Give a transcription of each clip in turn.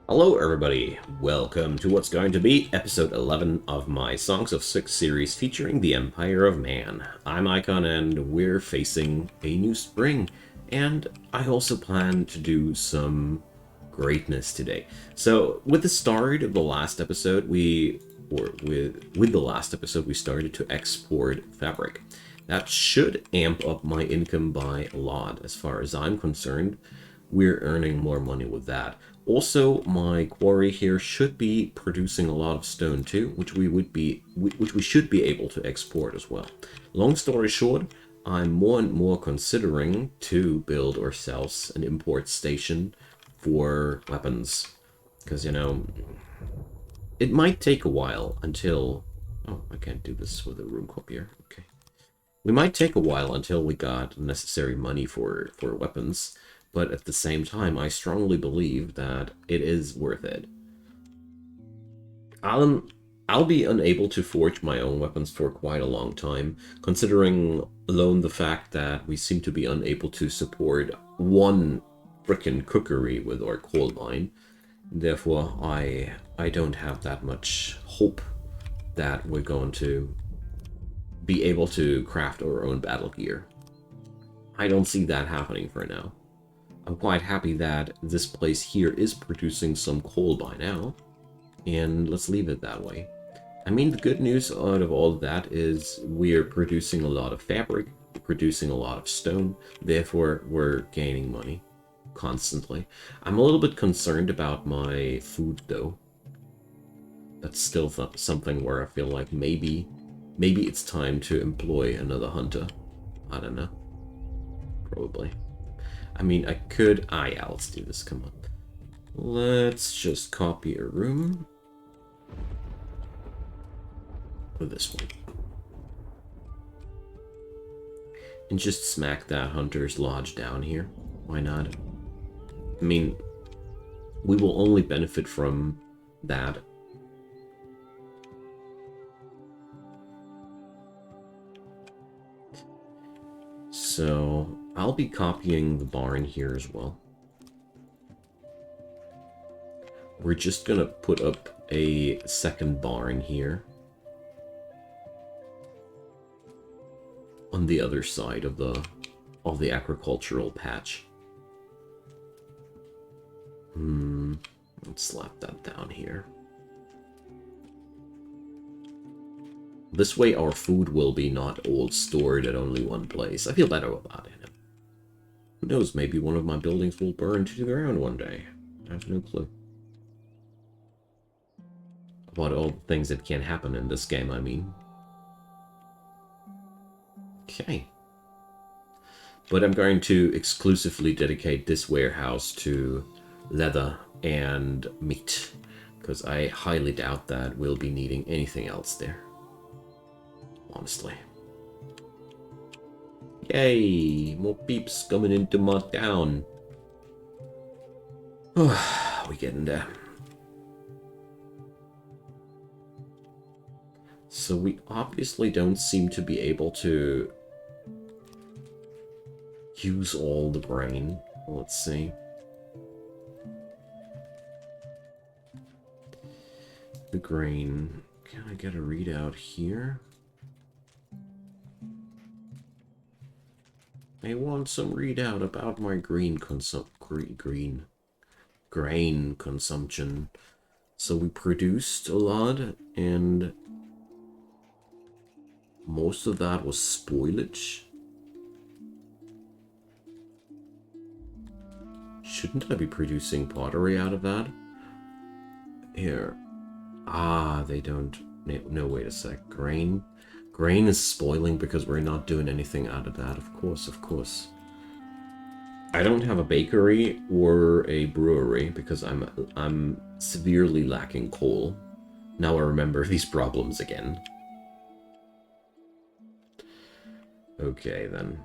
Hello everybody, welcome to what's going to be episode 11 of my Songs of Syx series featuring the Empire of Man. I'm Icon and we're facing a new spring, and I also plan to do some greatness today. So with the start of the last episode, with the last episode we started to export fabric. That should amp up my income by a lot as far as I'm concerned. We're earning more money with that. Also, my quarry here should be producing a lot of stone too, which we should be able to export as well. Long story short, I'm more and more considering to build ourselves an import station for weapons, because it might take a while until. Oh, I can't do this with a room copier. Okay. We might take a while until we got necessary money for weapons, but at the same time, I strongly believe that it is worth it. I'll, I'll be unable to forge my own weapons for quite a long time, considering alone the fact that we seem to be unable to support one frickin' cookery with our coal mine. Therefore, I don't have that much hope that we're going to be able to craft our own battle gear. I don't see that happening for now. I'm quite happy that this place here is producing some coal by now, and let's leave it that way. I mean, the good news out of all of that is we're producing a lot of fabric, we're producing a lot of stone, therefore we're gaining money constantly. I'm a little bit concerned about my food though. That's still something where I feel like maybe it's time to employ another hunter. I don't know. Probably. I mean, I could... Ah, yeah, let's do this. Come on. Let's just copy a room. Or this one. And just smack that hunter's lodge down here. Why not? I mean, we will only benefit from that. So, I'll be copying the barn here as well. We're just gonna put up a second barn here. On the other side of the agricultural patch. Let's slap that down here. This way our food will be not all stored at only one place. I feel better about it. Who knows, maybe one of my buildings will burn to the ground one day. I have no clue. About all the things that can happen in this game, I mean. Okay. But I'm going to exclusively dedicate this warehouse to leather and meat, because I highly doubt that we'll be needing anything else there. Honestly. Yay! More peeps coming into my town. We getting there. So we obviously don't seem to be able to use all the grain. Let's see. The grain. Can I get a readout here? I want some readout about my grain consumption. So we produced a lot, and most of that was spoilage. Shouldn't I be producing pottery out of that? Here. Ah, they don't... No, wait a sec. Grain? Grain is spoiling because we're not doing anything out of that. Of course, of course. I don't have a bakery or a brewery because I'm severely lacking coal. Now I remember these problems again. Okay, then.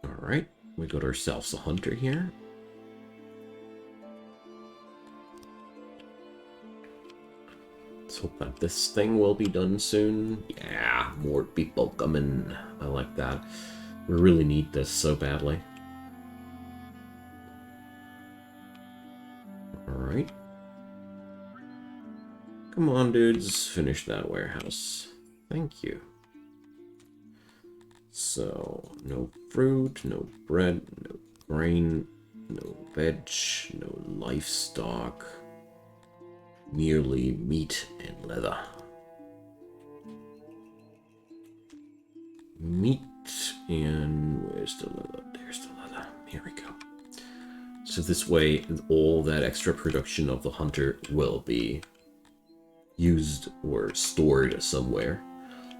Alright, we got ourselves a hunter here. Let's hope that this thing will be done soon. Yeah, more people coming. I like that. We really need this so badly. Alright. Come on, dudes. Finish that warehouse. Thank you. So, no fruit, no bread, no grain, no veg, no livestock. Merely meat and leather. Meat and... where's the leather? There's the leather. Here we go. So this way, all that extra production of the hunter will be used or stored somewhere.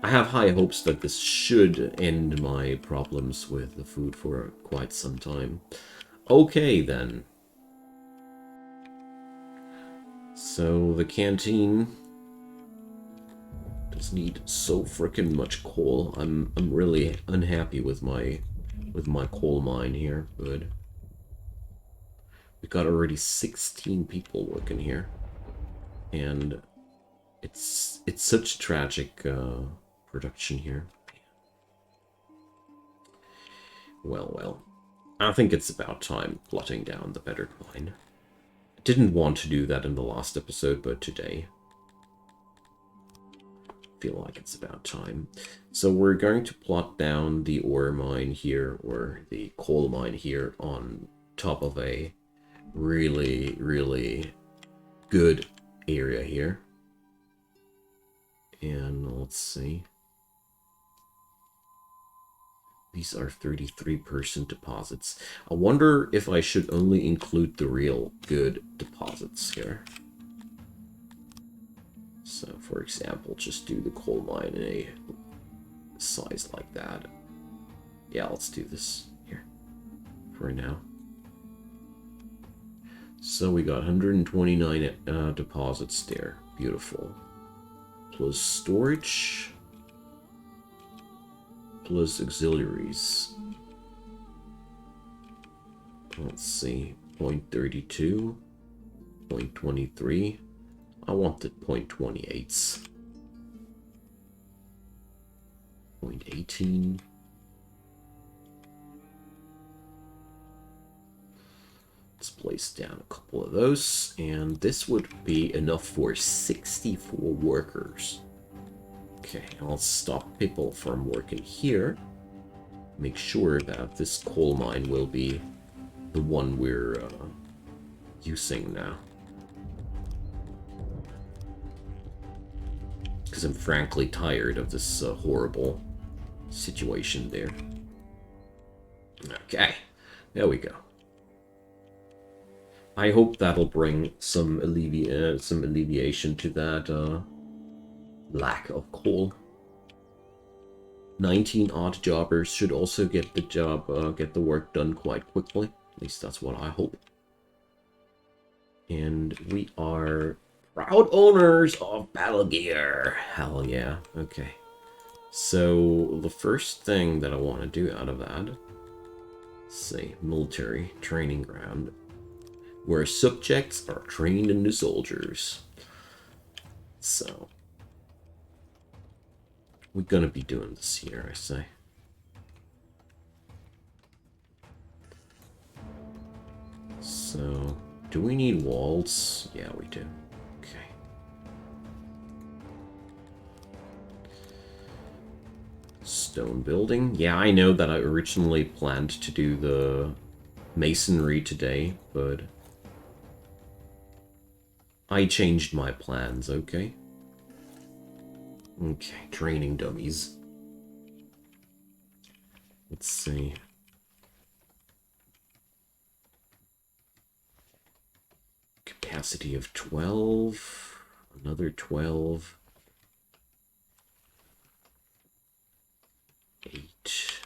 I have high hopes that this should end my problems with the food for quite some time. Okay, then. So the canteen does need so freaking much coal. I'm really unhappy with my coal mine here, but we got already 16 people working here, and it's such tragic production here. Well, I think it's about time plotting down the better mine. I didn't want to do that in the last episode, but today I feel like it's about time. So we're going to plot down the ore mine here, or the coal mine here, on top of a really, really good area here. And let's see. These are 33% deposits. I wonder if I should only include the real good deposits here. So, for example, just do the coal mine in a size like that. Yeah, let's do this here for now. So we got 129 deposits there. Beautiful. Plus storage. Plus auxiliaries. Let's see. 0.32. 0.23. I wanted 0.28s. 0.18. Let's place down a couple of those, and this would be enough for 64 workers. Okay, I'll stop people from working here. Make sure that this coal mine will be the one we're using now. Because I'm frankly tired of this horrible situation there. Okay, there we go. I hope that'll bring some alleviation to that lack of coal. 19 odd jobbers should also get the work done quite quickly. At least that's what I hope. And we are proud owners of battle gear. Hell yeah. Okay. So the first thing that I want to do out of that, let's see, military training ground, where subjects are trained into soldiers. So we're gonna be doing this here, I say. So, do we need walls? Yeah, we do. Okay. Stone building. Yeah, I know that I originally planned to do the masonry today, but I changed my plans, okay? Okay, training dummies. Let's see. Capacity of 12. Another 12. 8.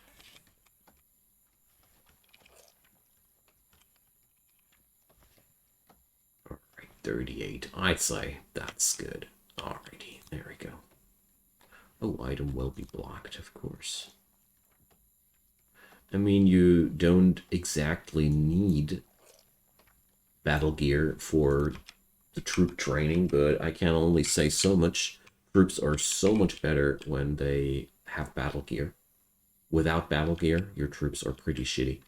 Alright, 38. I'd say that's good. Alrighty, there we go. Oh, item will be blocked, of course. I mean, you don't exactly need battle gear for the troop training, but I can only say so much. Troops are so much better when they have battle gear. Without battle gear, your troops are pretty shitty.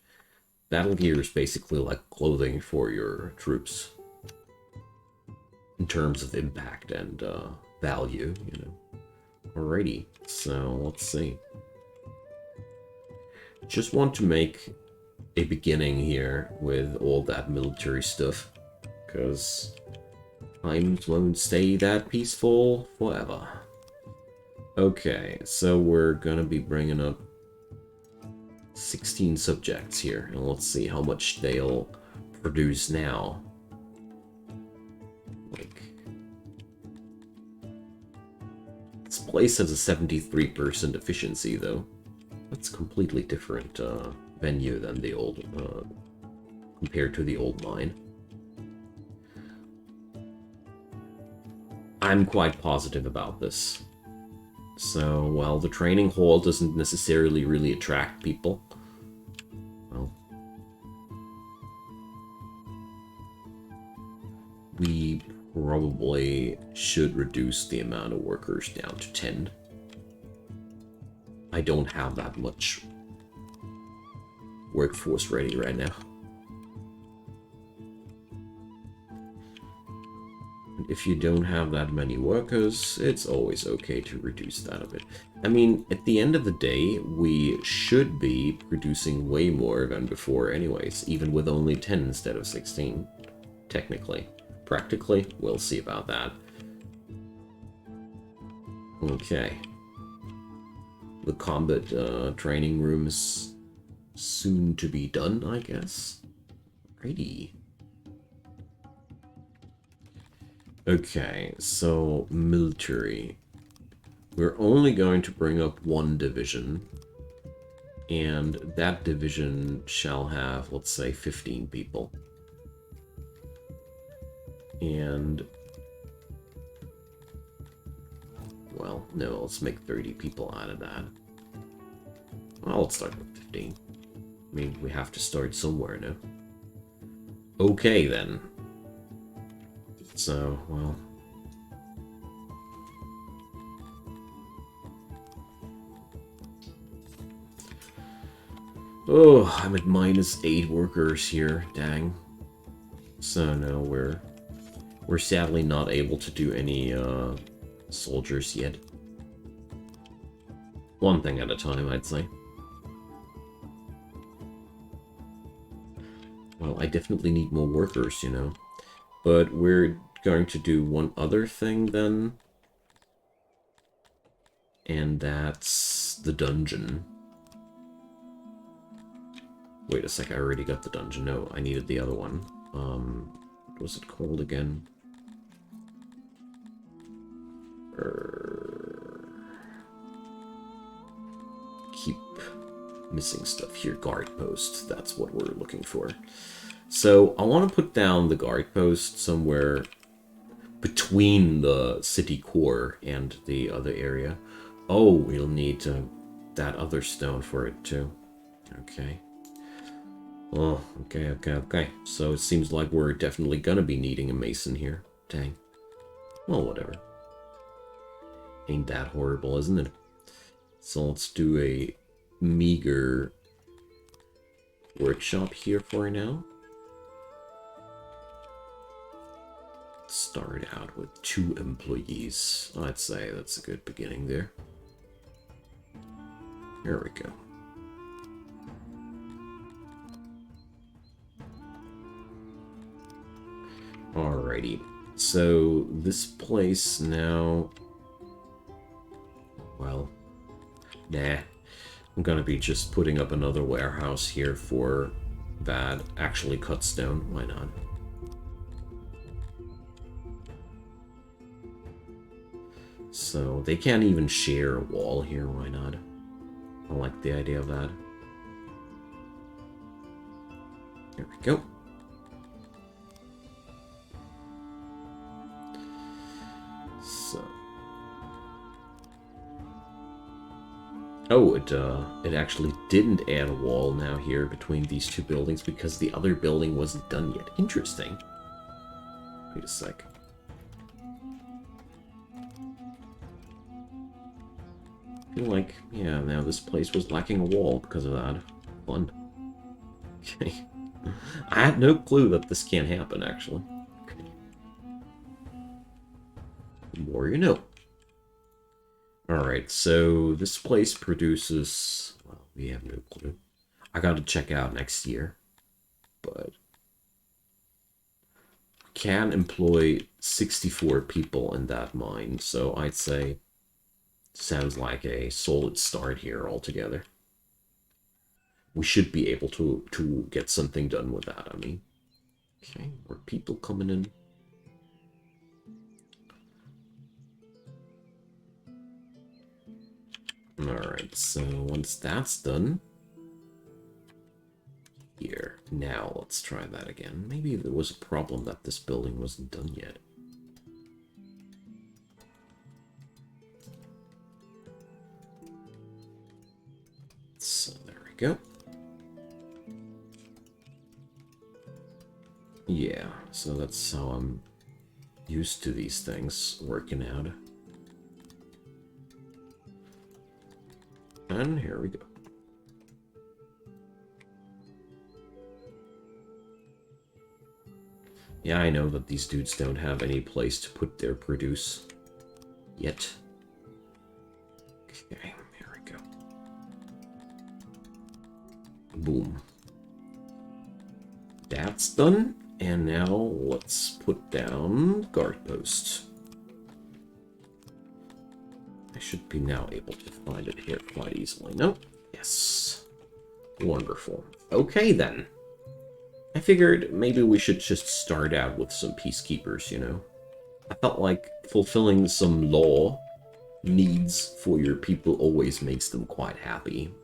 Battle gear is basically like clothing for your troops. in terms of impact and value, Alrighty, so let's see. Just want to make a beginning here with all that military stuff, because times won't stay that peaceful forever. Okay, so we're gonna be bringing up 16 subjects here, and let's see how much they'll produce now. Like, this place has a 73% efficiency, though. That's a completely different venue than the old, compared to the old mine. I'm quite positive about this. So, well, the training hall doesn't necessarily really attract people. Well, we probably should reduce the amount of workers down to 10. I don't have that much workforce ready right now. If you don't have that many workers, it's always okay to reduce that a bit. I mean, at the end of the day, we should be producing way more than before anyways, even with only 10 instead of 16, technically. Practically, we'll see about that. Okay. The combat training room is soon to be done, I guess. Righty. Okay, so military. We're only going to bring up one division, and that division shall have, let's say, 15 people. And, well, no, let's make 30 people out of that. Well, let's start with 15. I mean, we have to start somewhere now. Okay, then. So, well... Oh, I'm at -8 workers here, dang. So no, we're sadly not able to do any soldiers yet. One thing at a time, I'd say. Well, I definitely need more workers, But we're going to do one other thing then. And that's the dungeon. Wait a sec, I already got the dungeon. No, I needed the other one. What was it called again? Keep missing stuff here. Guard post, that's what we're looking for. So, I want to put down the guard post somewhere between the city core and the other area. Oh, we'll need that other stone for it too. Okay. Oh, okay. So it seems like we're definitely gonna be needing a mason here. Dang. Well, whatever. Ain't that horrible, isn't it? So let's do a meager workshop here for now. Start out with 2 employees. I'd say that's a good beginning there. There we go. Alrighty. So this place now... Well, nah. I'm gonna be just putting up another warehouse here for that actually cut stone. Why not? So they can't even share a wall here. Why not? I like the idea of that. There we go. So. Oh, it actually didn't add a wall now here between these 2 buildings because the other building wasn't done yet. Interesting. Wait a sec. I feel like, yeah, now this place was lacking a wall because of that. Fun. Okay. I had no clue that this can't happen, actually. Okay. The more you know. Alright, so this place produces... Well, we have no clue. I gotta check out next year. But... can employ 64 people in that mine, so I'd say... sounds like a solid start here altogether. We should be able to get something done with that, I mean. Okay, more people coming in. Alright, so once that's done... Here. Now let's try that again. Maybe there was a problem that this building wasn't done yet. So there we go. Yeah, so that's how I'm used to these things working out. And here we go. Yeah, I know that these dudes don't have any place to put their produce yet. Okay, here we go. Boom. That's done. And now let's put down guard posts. I should be now able to find it here quite easily. Nope. Yes. Wonderful. Okay, then. I figured maybe we should just start out with some peacekeepers, you know? I felt like fulfilling some law needs for your people always makes them quite happy.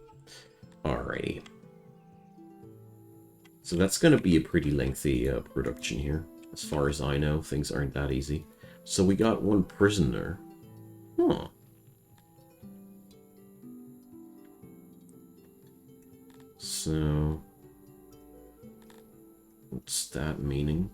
Alrighty. So that's going to be a pretty lengthy production here. As far as I know, things aren't that easy. So we got one prisoner. Huh. So... what's that meaning?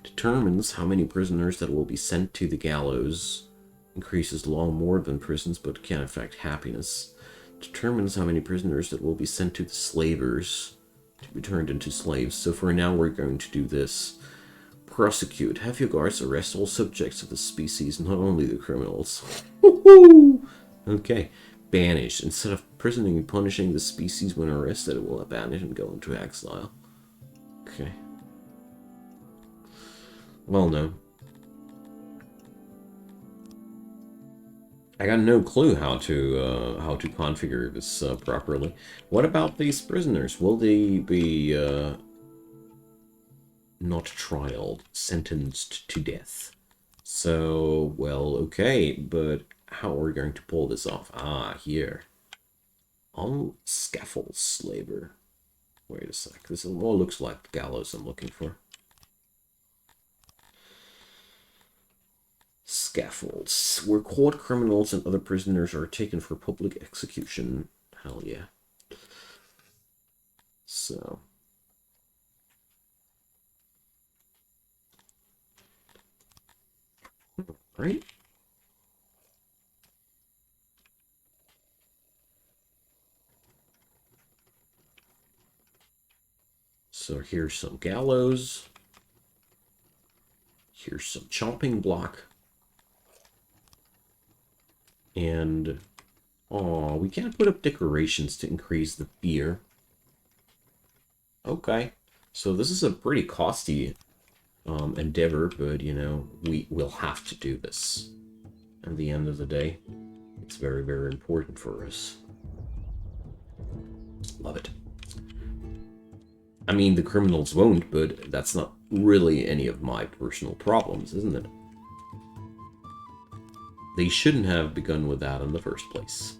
Determines how many prisoners that will be sent to the gallows. Increases law more than prisons, but can affect happiness. Determines how many prisoners that will be sent to the slavers to be turned into slaves. So for now, we're going to do this. Prosecute. Have your guards arrest all subjects of the species, not only the criminals. Woohoo! Okay. Banish. Instead of prisoning and punishing the species when arrested, it will abandon and go into exile. Okay. Well, no. I got no clue how to configure this properly. What about these prisoners? Will they be not trialed, sentenced to death? So, well, okay, but how are we going to pull this off? Ah, here. On scaffold slaver. Wait a sec. This all looks like the gallows I'm looking for. Scaffolds. Where court criminals and other prisoners are taken for public execution. Hell yeah. So. Right? So here's some gallows. Here's some chopping block. And, oh, we can't put up decorations to increase the fear. Okay. So this is a pretty costly endeavor, but, you know, we will have to do this. At the end of the day, it's very, very important for us. Love it. I mean, the criminals won't, but that's not really any of my personal problems, isn't it? They shouldn't have begun with that in the first place.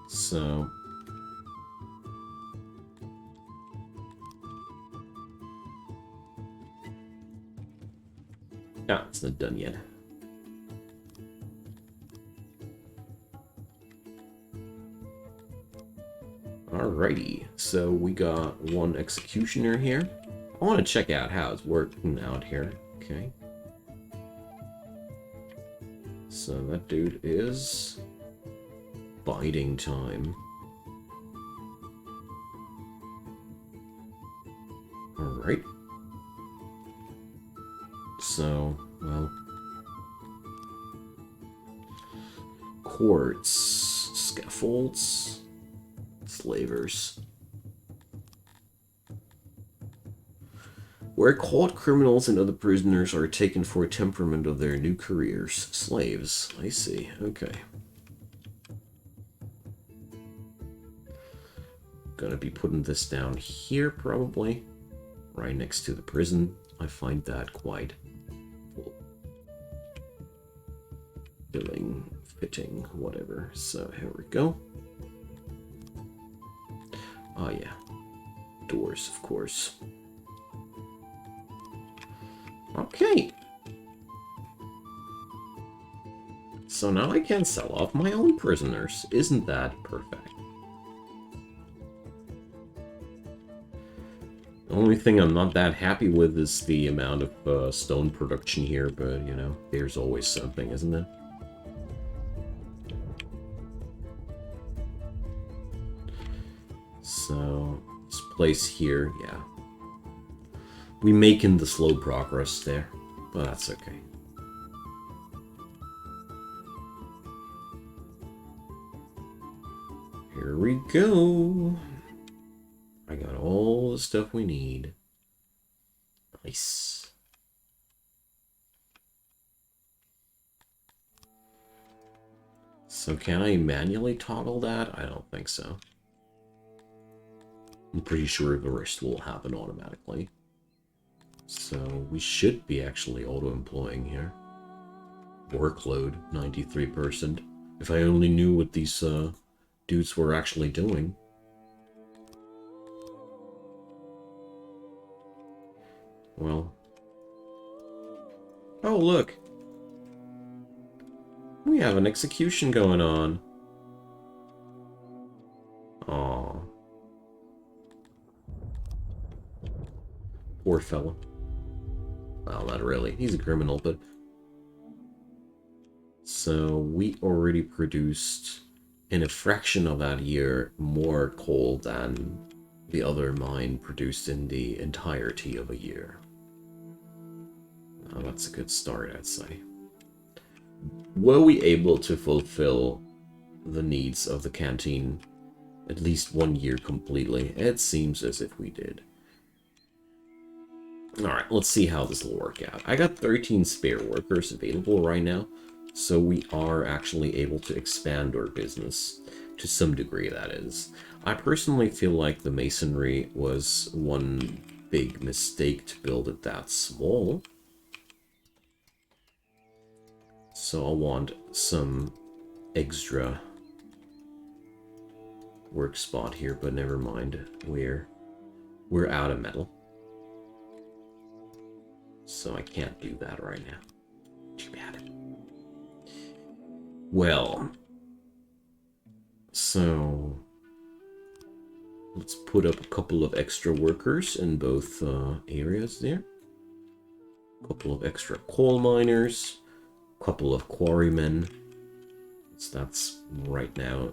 So... ah, it's not done yet. Alrighty, so we got one executioner here. I want to check out how it's working out here. Okay. So that dude is biding time. Alright. So, well... Courts, scaffolds, slavers. Where caught criminals and other prisoners are taken for temperament of their new careers. Slaves. I see. Okay. Gonna be putting this down here, probably. Right next to the prison. I find that quite filling, fitting, whatever. So here we go. Oh yeah. Doors, of course. Okay. So now I can sell off my own prisoners. Isn't that perfect? The only thing I'm not that happy with is the amount of stone production here, but, you know, there's always something, isn't there? So, this place here, yeah. We making the slow progress there, but that's okay. Here we go. I got all the stuff we need. Nice. So can I manually toggle that? I don't think so. I'm pretty sure the rest will happen automatically. So we should be actually auto-employing here. Workload, 93%. If I only knew what these dudes were actually doing. Well. Oh, look. We have an execution going on. Aw. Poor fella. Well, not really. He's a criminal, but... So, we already produced, in a fraction of that year, more coal than the other mine produced in the entirety of a year. Oh, that's a good start, I'd say. Were we able to fulfill the needs of the canteen at least 1 year completely? It seems as if we did. Alright, let's see how this will work out. I got 13 spare workers available right now, so we are actually able to expand our business. To some degree, that is. I personally feel like the masonry was one big mistake to build it that small. So I want some extra work spot here, but never mind. We're out of metal. So I can't do that right now. Too bad. Well, so let's put up a couple of extra workers in both areas there. A couple of extra coal miners, a couple of quarrymen. So that's right now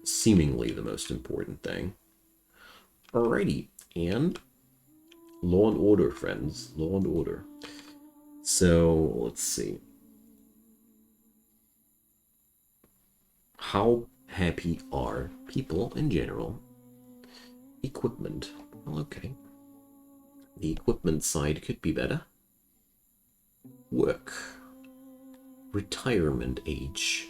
seemingly the most important thing. Alrighty, and law and order, friends. Law and order. So, let's see. How happy are people in general? Equipment. Well, okay. The equipment side could be better. Work. Retirement age.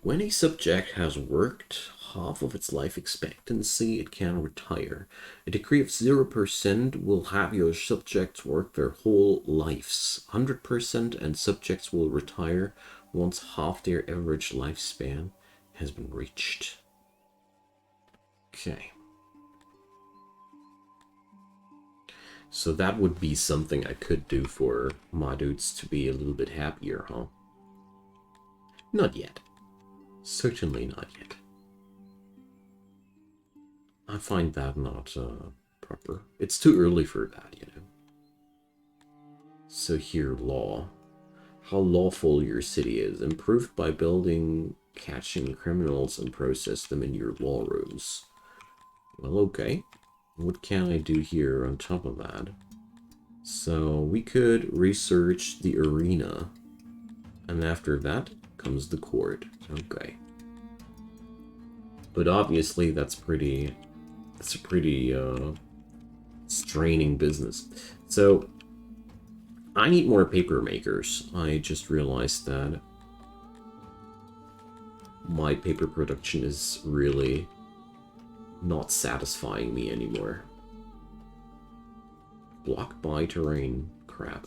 When a subject has worked half of its life expectancy, it can retire. A decree of 0% will have your subjects work their whole lives. 100% and subjects will retire once half their average lifespan has been reached. Okay. So that would be something I could do for my dudes to be a little bit happier, huh? Not yet. Certainly not yet. I find that not proper. It's too early for that, you know. So here, law. How lawful your city is. Improved by building, catching criminals, and process them in your law rooms. Well, okay. What can I do here on top of that? So we could research the arena. And after that comes the court. Okay. But obviously that's a pretty straining business. So I need more paper makers. I just realized that my paper production is really not satisfying me anymore. Blocked by terrain. Crap.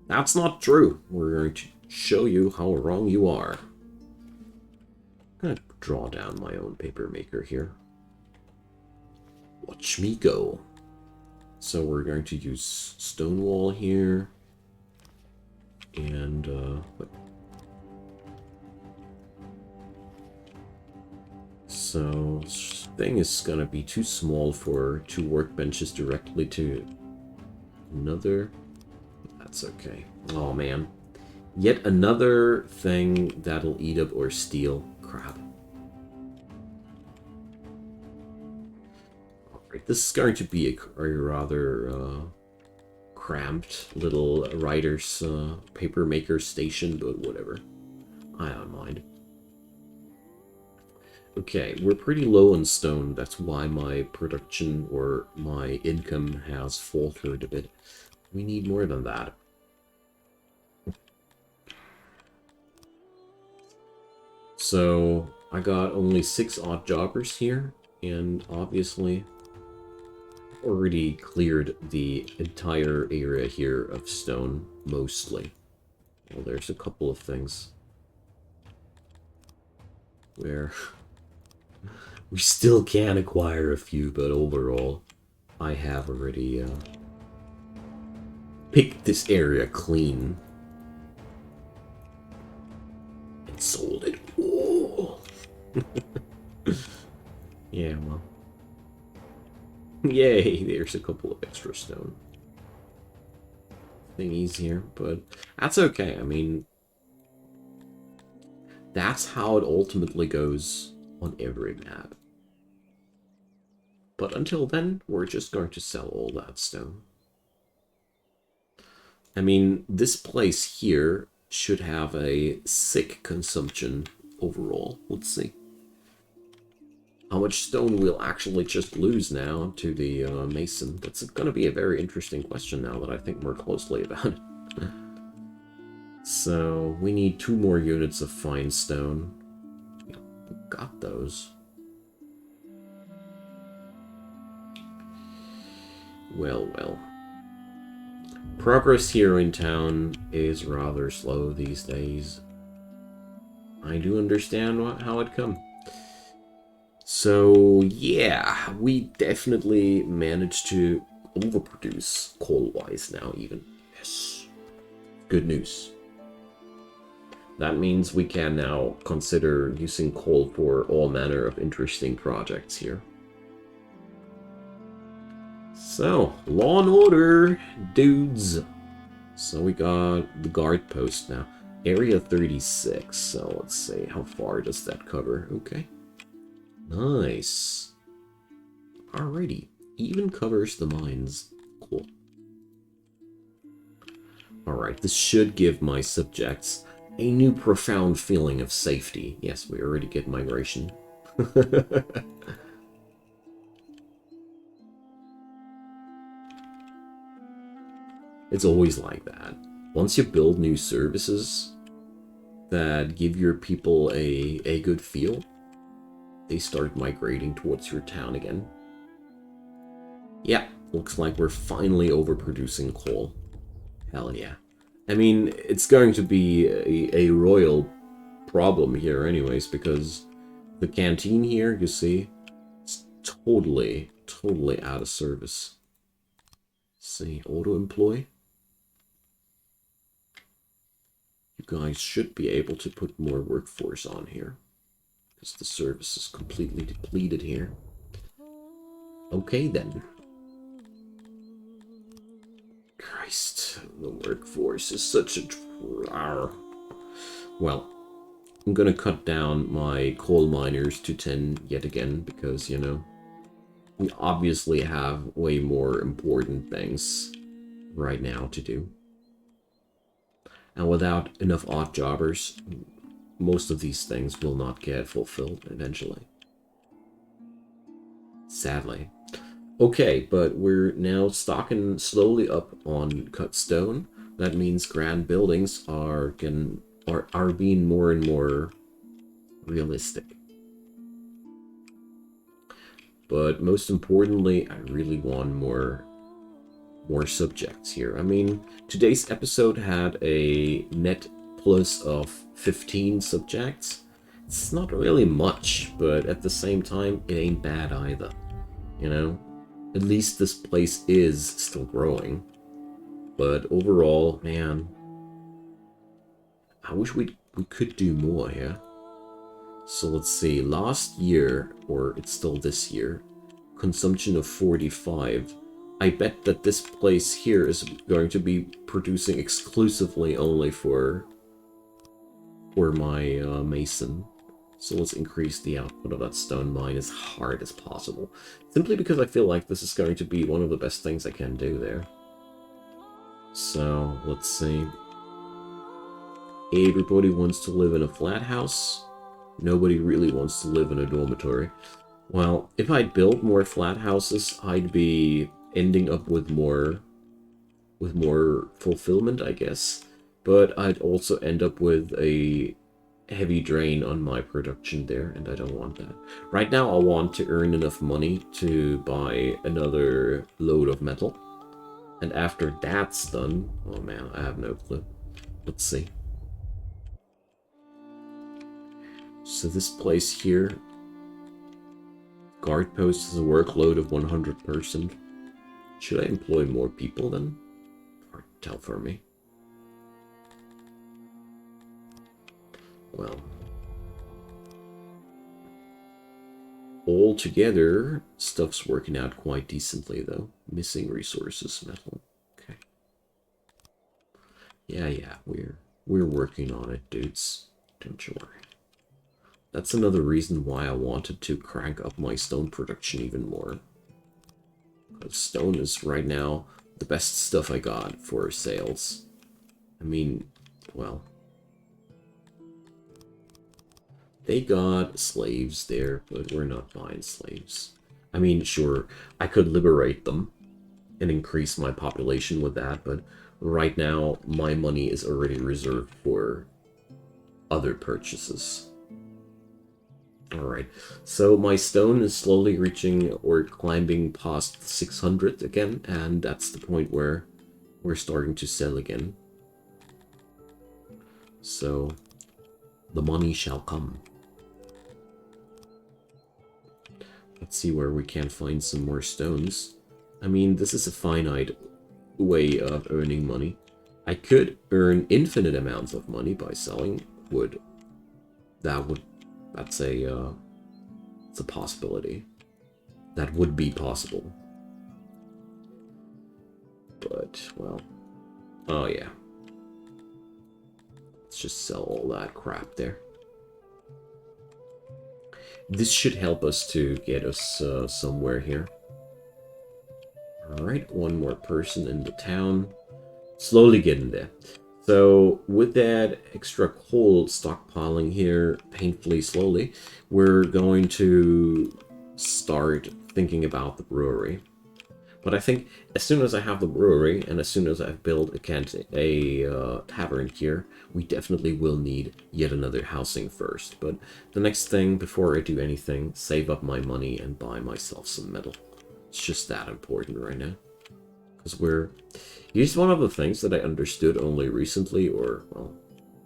That's not true. We're going to show you how wrong you are. I'm gonna draw down my own paper maker here. Watch me go. So we're going to use stone wall here. And, so, this thing is gonna be too small for 2 workbenches directly to another. That's okay. Oh, man. Yet another thing that'll eat up or steal. Crap. Alright, this is going to be a rather cramped little writer's paper maker station, but whatever. I don't mind. Okay, we're pretty low on stone. That's why my production or my income has faltered a bit. We need more than that. So, I got only 6 odd jobbers here, and obviously already cleared the entire area here of stone, mostly. Well, there's a couple of things where we still can acquire a few, but overall, I have already picked this area clean and sold it. Oh. Yeah, well. Yay, there's a couple of extra stone thingies here, but that's okay. I mean, that's how it ultimately goes on every map. But until then, we're just going to sell all that stone. I mean, this place here should have a sick consumption overall. Let's see how much stone we'll actually just lose now to the mason. That's going to be a very interesting question now that I think more closely about it. So, we need 2 more units of fine stone. We got those. Well, well. Progress here in town is rather slow these days. I do understand how it come. So, yeah, we definitely managed to overproduce coal-wise now, even. Yes. Good news. That means we can now consider using coal for all manner of interesting projects here. So, law and order, dudes. So we got the guard post now. Area 36, so let's see, how far does that cover? Okay. Nice. Alrighty. Even covers the mines. Cool. Alright, this should give my subjects a new profound feeling of safety. Yes, we already get migration. It's always like that. Once you build new services that give your people a good feel, they start migrating towards your town again. Yeah, looks like we're finally overproducing coal. Hell yeah. I mean, it's going to be a royal problem here anyways, because the canteen here, you see, it's totally out of service. Let's see, auto-employ. You guys should be able to put more workforce on here, because the service is completely depleted here. Okay then. Christ, the workforce is such a... Well, I'm gonna cut down my coal miners to 10 yet again, because, you know, we obviously have way more important things right now to do. And without enough odd jobbers, most of these things will not get fulfilled eventually. Sadly. Okay, but we're now stocking slowly up on cut stone. That means grand buildings are being more and more realistic. But most importantly, I really want more subjects here. I mean, today's episode had a net plus of 15 subjects. It's not really much, but at the same time, it ain't bad either. You know? At least this place is still growing. But overall, man, I wish we could do more here. So let's see, last year, or it's still this year, consumption of 45. I bet that this place here is going to be producing exclusively only for my mason. So let's increase the output of that stone mine as hard as possible. Simply because I feel like this is going to be one of the best things I can do there. So, let's see. Everybody wants to live in a flat house. Nobody really wants to live in a dormitory. Well, if I build more flat houses, I'd be ending up with more fulfillment, I guess. But I'd also end up with a heavy drain on my production there, and I don't want that. Right now, I want to earn enough money to buy another load of metal. And after that's done, oh man, I have no clue. Let's see. So this place here, guard post has a workload of 100%. Should I employ more people then? Hard to tell for me. Well, altogether, stuff's working out quite decently though. Missing resources, metal. Okay. Yeah, we're working on it, dudes. Don't you worry. That's another reason why I wanted to crank up my stone production even more. Because stone is right now the best stuff I got for sales. I mean, well, they got slaves there, but we're not buying slaves. I mean, sure, I could liberate them and increase my population with that, but right now my money is already reserved for other purchases. Alright, so my stone is slowly reaching or climbing past 600 again, and that's the point where we're starting to sell again. So, the money shall come. Let's see where we can find some more stones. I mean, this is a finite way of earning money. I could earn infinite amounts of money by selling wood. That's it's a possibility. That would be possible. But, well, oh yeah. Let's just sell all that crap there. This should help us to get us somewhere here. Alright, one more person in the town. Slowly getting there. So, with that extra coal stockpiling here, painfully slowly, we're going to start thinking about the brewery. But I think as soon as I have the brewery, and as soon as I've built a tavern here, we definitely will need yet another housing first. But the next thing, before I do anything, save up my money and buy myself some metal. It's just that important right now. Because here's one of the things that I understood only recently, or, well,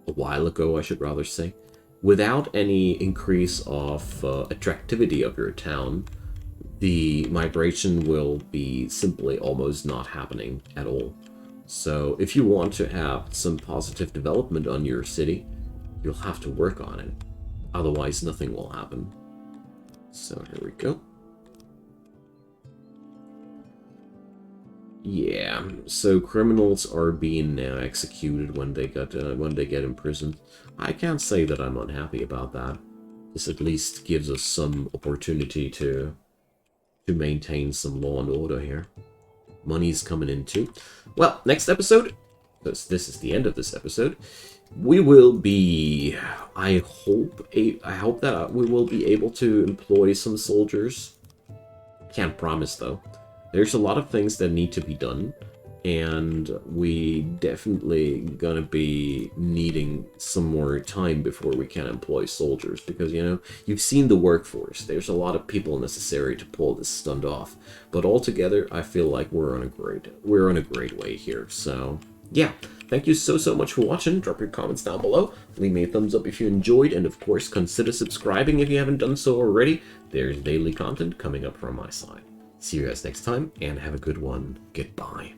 a while ago, I should rather say. Without any increase of attractivity of your town, the migration will be simply almost not happening at all. So if you want to have some positive development on your city, you'll have to work on it. Otherwise, nothing will happen. So here we go. Yeah, so criminals are being now executed when they get imprisoned. I can't say that I'm unhappy about that. This at least gives us some opportunity to maintain some law and order here. money's coming in too. Well, next episode, because this is the end of this episode, we will be, I hope that we will be able to employ some soldiers. Can't promise though. There's a lot of things that need to be done, and we definitely gonna be needing some more time before we can employ soldiers, because, you know, you've seen the workforce. There's a lot of people necessary to pull this stunt off, but altogether I feel like we're on a great way here. So yeah, thank you so much for watching. Drop your comments down below, leave me a thumbs up if you enjoyed, and of course consider subscribing if you haven't done so already. There's daily content coming up from my side. See you guys next time, and have a good one. Goodbye.